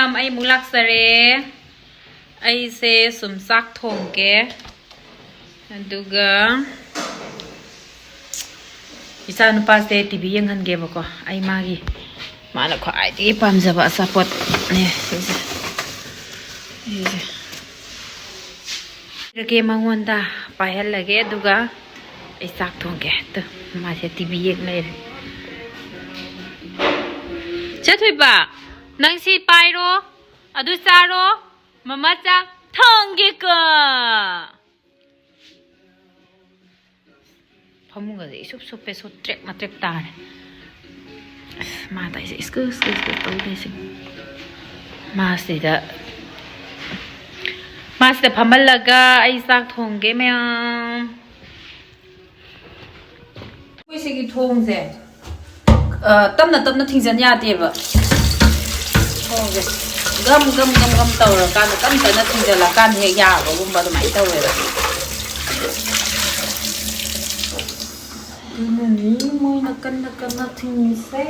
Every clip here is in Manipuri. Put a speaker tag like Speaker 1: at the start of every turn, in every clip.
Speaker 1: mayam ay mulak sare ay se sumsak thongke aduga echanupana se TV yenghange bako ay magi mana khwai ti pamjaba support ne rake mangonda pahel lage aduga ay sak thongke to ma se TV yeng le Chatwiba, Nangsi Pairo, Adusaro, Mamata, Tongika. Pamunga is so peso trek matreptar. Mata is excuse Masida Master Pamalaga, Isaac Tonge me. We say it home there. Tâm là thình dân nhà tiệp ạ. Găm tàu là can tâm là thình dân là can hệ nhà của cũng bao nhiêu máy tàu rồi. Môi là cân là thình xe.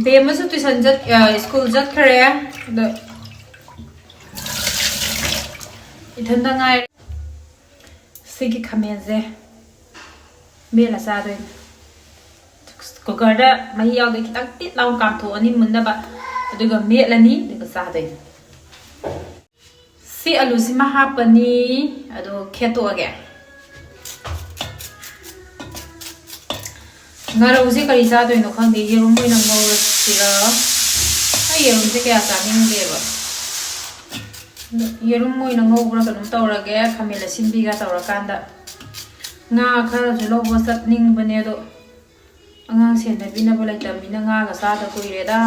Speaker 1: Bé mới xuất tuition rất school rất khỏe được thân đang ngay xin cái Khamen gì bé là sao đây có cái đó mà hiểu được cái tiết lâu cảm thụ anh em muốn đó bạn được cái bé là ní được cái sao đây si alu si mahapani ado kheto age ngaro usi kari sa doi no khang de yerum moi na ngau sira ai yerum se kya sa ning de ba yerum moi na ngau bra ka num tawra ge Khamen la simbi ga tawra kanda nga khara ju lo bo sat ning bane do angang sen da bina bolai tam bina nga ga sa da koi re da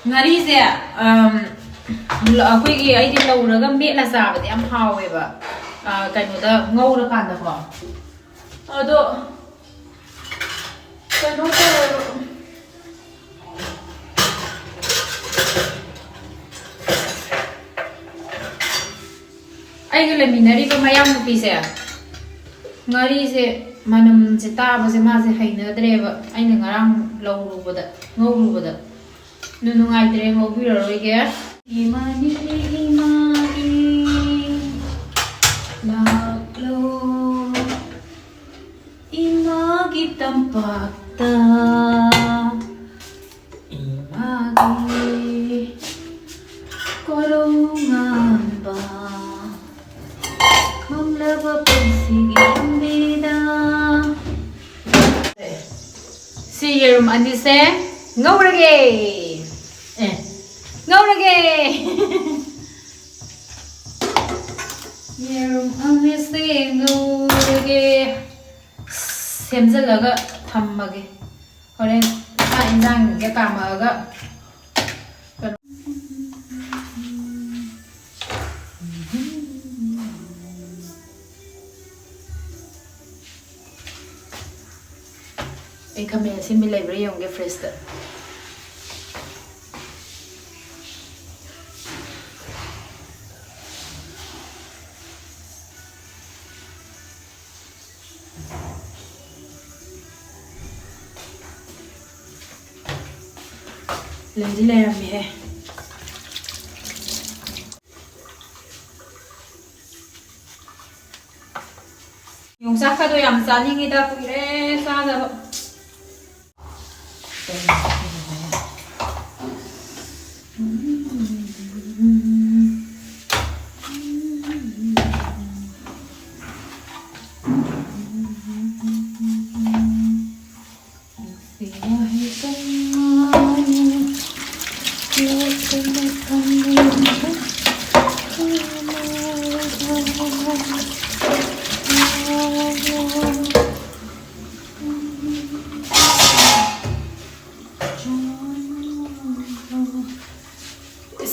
Speaker 1: ngari se akhoi gi ai di lauraga me la sa ba yam hawe ba kaino da ngaura kan da ko ado kaino ko ai ge le minari ba mayam pi se ngari se manam se ta ba se ma se haina dreba aina ngarang lauru bada ngau bada nu ngai dre ngau bi roi ge imani la lo imagi tampakta imagi korongan ba mamlaba pansigi ambida si yerum andi se ngaurage yerum andi se ngaurage semjalaga thammage horen ta injang ge kamaga ay Khamen sin mi library yung ge fresh ta lady lera mi he yung sakka do yam sa ningi da kuire sa da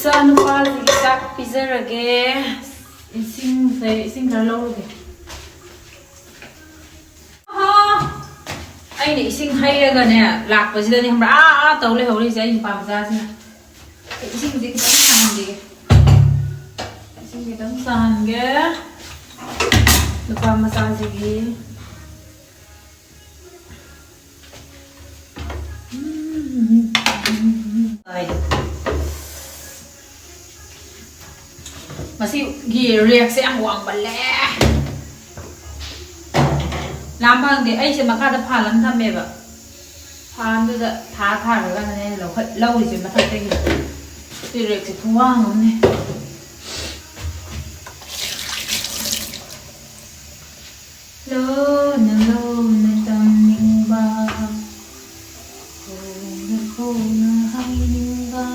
Speaker 1: ꯏꯆꯥꯅꯨꯄꯥꯁꯤꯒꯤ ꯆꯥꯛ ꯄꯤꯖꯔꯒꯦ. ꯏꯁꯤꯡ ꯈꯔ ꯂꯧꯔꯒꯦ. ꯑꯩꯅ ꯏꯁꯤꯡ ꯍꯩꯔꯒꯅꯦ ꯂꯥꯛꯄꯁꯤꯗꯅꯦ ꯈꯪꯕ꯭ꯔꯥ ꯇꯧ ꯂꯩꯍꯧꯔꯤꯁꯦ ꯑꯩ ꯅꯨꯄꯥ ꯃꯆꯥꯁꯤꯅ. 이สิ่งkita sahangge. 이สิ่งkita sahangge. Lupa masalah lagi. Masih reaksi ang uang balik. Lambang deh, ay siya makada palam thame ba. Palam tu dah thar kan ni lau di sini macam tu. Reaksi tuang ni. Lo na taning ba. Ko na hai ning ba.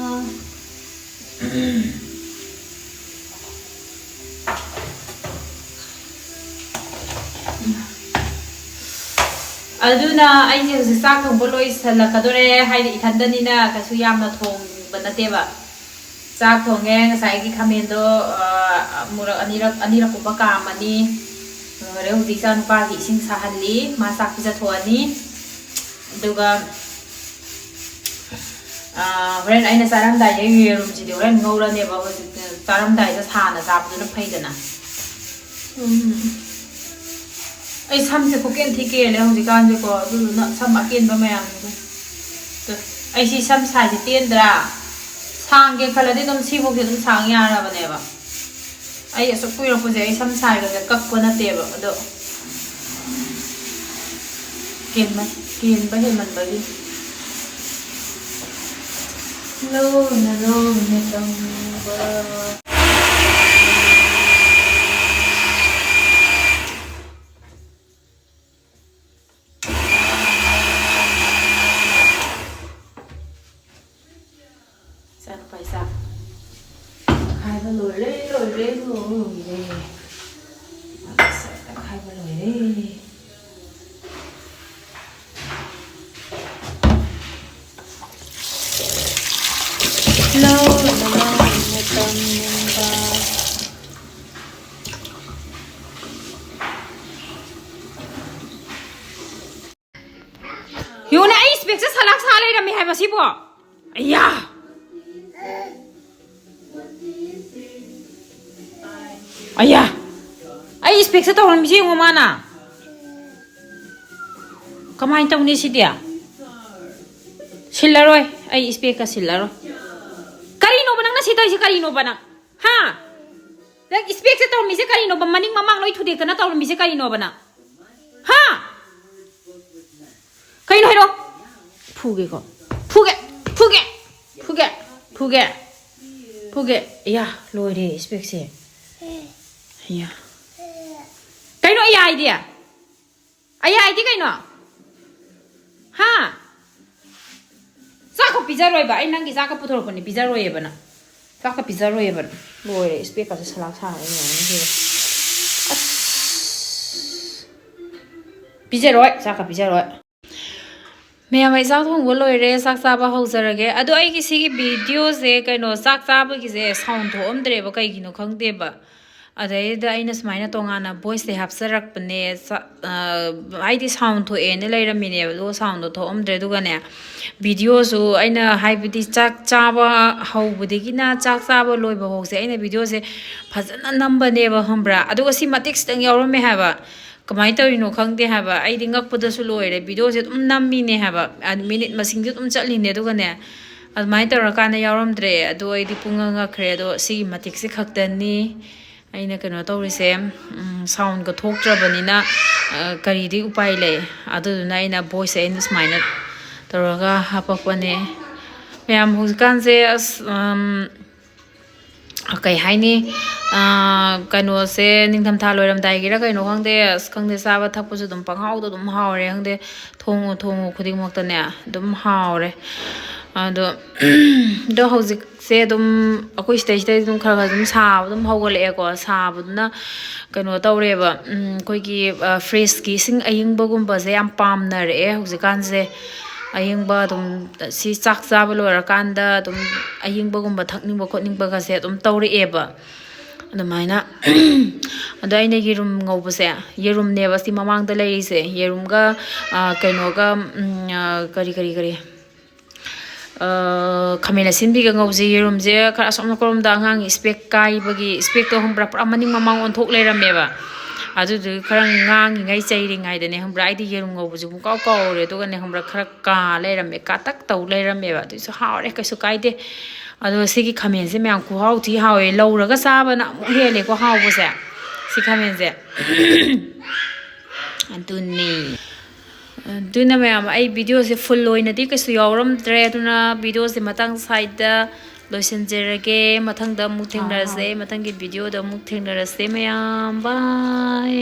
Speaker 1: Aduna ay siya sa kung buloy sa lakadore hay ithandani na kasu yam na thong banate ba sa thong ng sa gi khamen do mura anira ko ba ka mani re hu disan pa gi sing sa hanli ma sak pisa thoani duga ren aina saram dai ye room ji de ren ngora ne ba saram dai sa thana sa bu na phaidana ay sam se ko ken thike le hong dikan je ko du na sam aken ba mayam to ay si sam sa ji ten dra sang ge khala de dom si bo ge dom sang ya ra ba ne ba ay so pui ro ko je ay sam sa ga kak ko na te ba do ken ba he man ba ji lo na tong ba Yuna ay speak sa salak salay na mihay masibo. Aya. Aya. Ay speak sa tawon misi mo mana. Kamain taw ni si dia. Silaroy ay speak ka silaro. Karino ba nang nasitoy si karino ba nang? Ha? Nag speak sa tawon misi karino ba maning mamang loy thude ka na tawon misi karino ba na? Ha? Kaino hero puge ko puge ya lori speak se ya kaino ya idea kaino ha saka pizza roi ba ai nangi saka puthor ko ni pizza roi ba na saka pizza roi ba lori speak ka salak sa ni pizza roi saka pizza roi मैं हमें साथ होंगे लोरे साक साबा हो जरगे अदो आई किसी की वीडियो से कहीं साक साबा किसे साउंड हो अम्द्रे बा कहीं किनो खंगदे बा अदे दा इनस माइना तोंगाना वॉइस से हापसरक पने आईदी साउंड हो एने लेरमिने लो साउंड तो अम्द्रे दुगने वीडियो सु आइना हाइबदी चाक चाबा हौबदिगिना चाक चाबा लोइबा होसे आइना वीडियो से फजना नंबने बा हम्ब्रा अदो सी मटिक्स तंग यावरमे हाबा कमाई तौरिनो खंगदे हाबा आइदि ngakpadasu loire video se dum nammine haba minute masing se dum chatline dugane admai tawrakana yaramdre ado aidi punga ngakre ado si matik se khaktani aina kano tawrise sound ga thoktrabanina kari di upai le adu na aina voice aina smaina tawraga hapakwane myam huskan se kai haini kano se ningtham tha loiram dai gira kaino khangde saba thakpu su dum panghau do dum haure khangde thongu khuding mokta ne dum haure ado do hojik se dum akoi stage dum khara dum sa dum hogole ko sa budna kano tawre ba koi ki fresh ki sing aying bagum ba se am pam na re hojikan se ꯑꯌꯤꯡꯕ ꯑꯗꯨꯝ ꯁꯤ ꯆꯥꯛ ꯆꯥꯕ ꯂꯣꯏꯔꯀꯥꯟꯗ ꯑꯗꯨꯝ ꯑꯌꯤꯡꯕꯒꯨꯝꯕ ꯊꯛꯅꯤꯡꯕ ꯈꯣꯠꯅꯤꯡꯕꯒꯁꯦ ꯑꯗꯨꯝ ꯇꯧꯔꯛꯑꯦꯕ ꯑꯗꯨꯃꯥꯏꯅ ꯑꯗꯣ ꯑꯩꯅ ꯌꯦꯔꯨꯝ ꯉꯧꯕꯁꯦ ꯌꯦꯔꯨꯝꯅꯦꯕ ꯁꯤ ꯃꯃꯥꯡꯗ ꯂꯩꯔꯤꯁꯦ ꯌꯦꯔꯨꯝꯒ ꯀꯩꯅꯣꯒ ꯀꯔꯤ ꯈꯥꯃꯦꯟ ꯑꯁꯤꯟꯕꯤꯒ ꯉꯧꯁꯦ ꯌꯦꯔꯨꯝꯁꯦ ꯈꯔ ꯑꯁꯣꯝ ꯅꯥꯀꯜꯂꯣꯝꯗ ꯑꯉꯥꯡꯒꯤ ꯏꯁꯄꯦꯛ ꯀꯥꯏꯕꯒꯤ ꯏꯁꯄꯦꯛꯇꯣ ꯈꯪꯕ꯭ꯔꯥ ꯄꯨꯔꯥꯃꯅꯤꯡ ꯃꯃꯥꯡ ꯑꯣꯟꯊꯣꯛ ꯂꯩꯔꯝꯃꯦꯕ ꯑꯗꯨꯗꯨꯒꯤ ꯈꯔ ꯉꯥꯡꯉꯤꯉꯩ ꯆꯩꯔꯤꯉꯩꯗꯅꯦ ꯈꯪꯕ꯭ꯔꯥ ꯑꯩꯗꯤ ꯌꯦꯔꯨꯝ ꯉꯧꯕꯁꯦ ꯄꯨꯡꯀꯥꯎ ꯀꯥꯎꯔꯦ ꯑꯗꯨꯒꯅꯦ ꯈꯪꯕ꯭ꯔꯥ ꯈꯔ ꯀꯥ ꯂꯩꯔꯝꯃꯦ ꯀꯥꯇꯛ ꯇꯧ ꯂꯩꯔꯝꯃꯦꯕ ꯑꯗꯨꯏꯁꯨ ꯍꯥꯎꯔꯦ ꯀꯩꯁꯨ ꯀꯥꯏꯗꯦ ꯑꯗꯣ ꯁꯤꯒꯤ ꯈꯥꯃꯦꯟꯁꯦ ꯃꯌꯥꯝ ꯈꯨꯍꯥꯎ ꯊꯤ ꯍꯥꯎꯋꯦ ꯂꯧꯔꯒ ꯆꯥꯕꯅ ꯑꯃꯨꯛ ꯍꯦꯜꯂꯦꯀꯣ ꯍꯥꯎꯕꯁꯦ ꯁꯤ ꯈꯥꯃꯦꯟꯁꯦ ꯑꯗꯨꯅꯤ ꯑꯗꯨꯅ ꯃꯌꯥꯝ ꯑꯩ ꯚꯤꯗꯤꯑꯣꯁꯦ ꯐꯨꯜ ꯑꯣꯏꯅꯗꯤ ꯀꯩꯁꯨ ꯌꯥꯎꯔꯝꯗ꯭ꯔꯦ ꯑꯗꯨꯅ ꯚꯤꯗꯤꯑꯣꯁꯦ ꯃꯊꯪ ꯁꯥꯏꯗ ꯂꯣꯏꯁꯤꯟꯖꯔꯒꯦ ꯃꯊꯪꯗ ꯑꯃꯨꯛ ꯊꯦꯡꯅꯔꯁꯦ ꯃꯊꯪꯒꯤ ꯚꯤꯗꯤꯑꯣꯗ ꯑꯃꯨꯛ ꯊꯦꯡꯅꯔꯁꯦ ꯃꯌꯥꯝ ꯕꯥꯏ